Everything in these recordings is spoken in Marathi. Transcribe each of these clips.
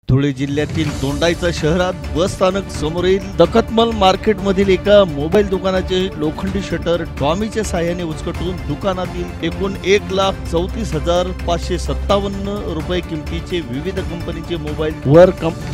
धुळे जिल्ह्यातील दोंडाईचा शहरात बस स्थानक समोरील दखतमल मार्केट मधील एका मोबाईल दुकानाचे लोखंडी शटर डॉमीच्या साहाय्याने उचकटून दुकानातील एकूण 1,34,557 रुपये किमतीचे विविध कंपनीचे मोबाईल वर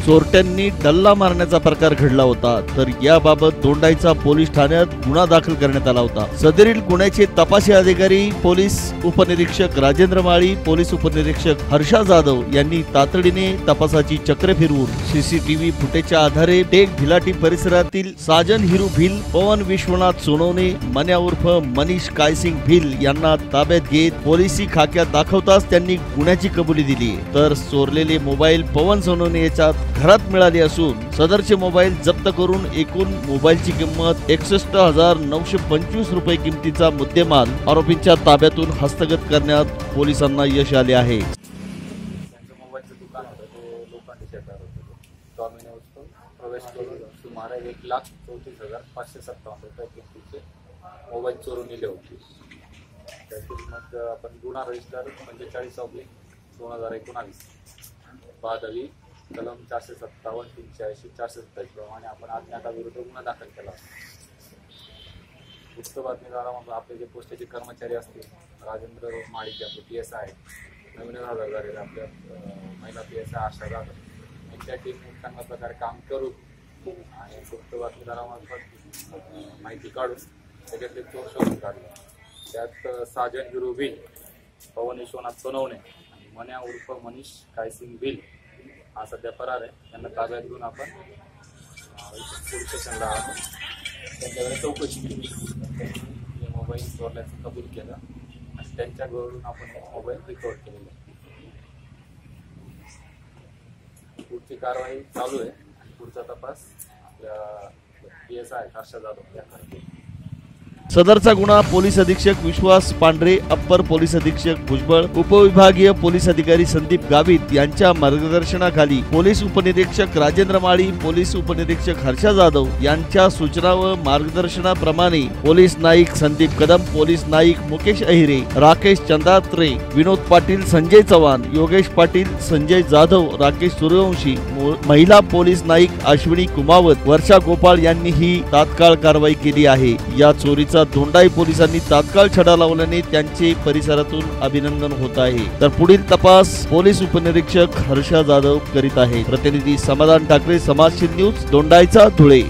चोरट्यांनी डल्ला मारण्याचा प्रकार घडला होता। तर याबाबत दोंडाईचा पोलीस ठाण्यात गुन्हा दाखल करण्यात आला होता। सदरील गुन्ह्याचे तपासी अधिकारी पोलीस उपनिरीक्षक राजेंद्र माळी, पोलीस उपनिरीक्षक हर्षा जाधव यांनी तातडीने तपासाची चक्र फिरवून सीसीटीव्ही फुटेजच्या आधारे टेक भिलाटी परिसरातील साजन हिरू भिल, पवन विश्वनाथ सोनवणे, मन्या उर्फ मनीष कायसिंग भिल यांना ताब्यात घेत पोलिसी खाक्यात दाखवताच त्यांनी गुन्ह्याची कबुली दिली। तर चोरलेले मोबाईल पवन सोनवणे याच्या घरात मिळाले असून सदरचे मोबाईल जप्त करून एकूण मोबाईलची किंमत 61,925 रुपये किमतीचा मुद्देमाल आरोपींच्या ताब्यातून हस्तगत करण्यात पोलिसांना यश आले आहे। लोखंडी शटर होते टॉमीने उचलून प्रवेश करून सुमारे 1,34,557 रुपये किमतीचे मोबाईल चोरून नेले होते। त्यातील मग आपण गुन्हा रजिस्टर 45/2019 बादवी कलम 457, 380, 427 प्रमाणे आपण अज्ञाताविरुद्ध गुन्हा दाखल केला। गुप्त बातमीदारामधून आपले जे पोस्टचे कर्मचारी असतील राजेंद्र माळी जे आपले PSI आहेत, नवीन हजर झालेले आपल्या महिला PSI आशा जाधव यांच्या टीमने चांगल्या प्रकारे काम करून आणि गुप्त बातमीदारामार्फत माहिती काढून त्याच्यातले चोर शोधून काढले। त्यात साजन हिरू भिल, पवन विश्वनाथ सोनवणे आणि मन्या उर्फ मनीष कायसिंग भिल हा सध्या फरार आहे। त्यांना ताब्यात घेऊन आपण पोलीस स्टेशनला त्यांच्याकडे चौकशी केली। त्यांनी मोबाईल चोरल्याचं कबूल केलं आणि त्यांच्याकडून आपण मोबाईल रिकव्हर केलेला आहे। पुढची कारवाई चालू आहे आणि पुढचा तपास आपल्या PSI हर्षा जाधव याकडे। सदरचा गुन्हा पोलीस अधीक्षक विश्वास पांढरे, अप्पर पोलीस अधीक्षक भुजबळ, उपविभागीय पोलीस अधिकारी संदीप गावित यांच्या मार्गदर्शनाखाली पोलीस उपनिरीक्षक राजेंद्र माळी, पोलीस उपनिरीक्षक हर्षा जाधव यांच्या सूचना व मार्गदर्शनाप्रमाणे पोलीस नाईक संदीप कदम, पोलीस नाईक मुकेश अहिरे, राकेश चंदात्रे, विनोद पाटील, संजय चव्हाण, योगेश पाटील, संजय जाधव, राकेश सूर्यवंशी, महिला पोलीस नाईक अश्विनी कुमावत, वर्षा गोपाळ यांनी ही तात्काळ कारवाई केली आहे। या चोरीचा दोंडाई पोलिसांनी तात्काळ छडा लावल्याने त्यांचे परिसरातून अभिनंदन होत आहे। तर पुढील तपास पोलीस उपनिरीक्षक हर्षा जाधव करीत आहे। प्रतिनिधी समाधान ठाकरे, समाजशील न्यूज, दोंडाईचा धुळे।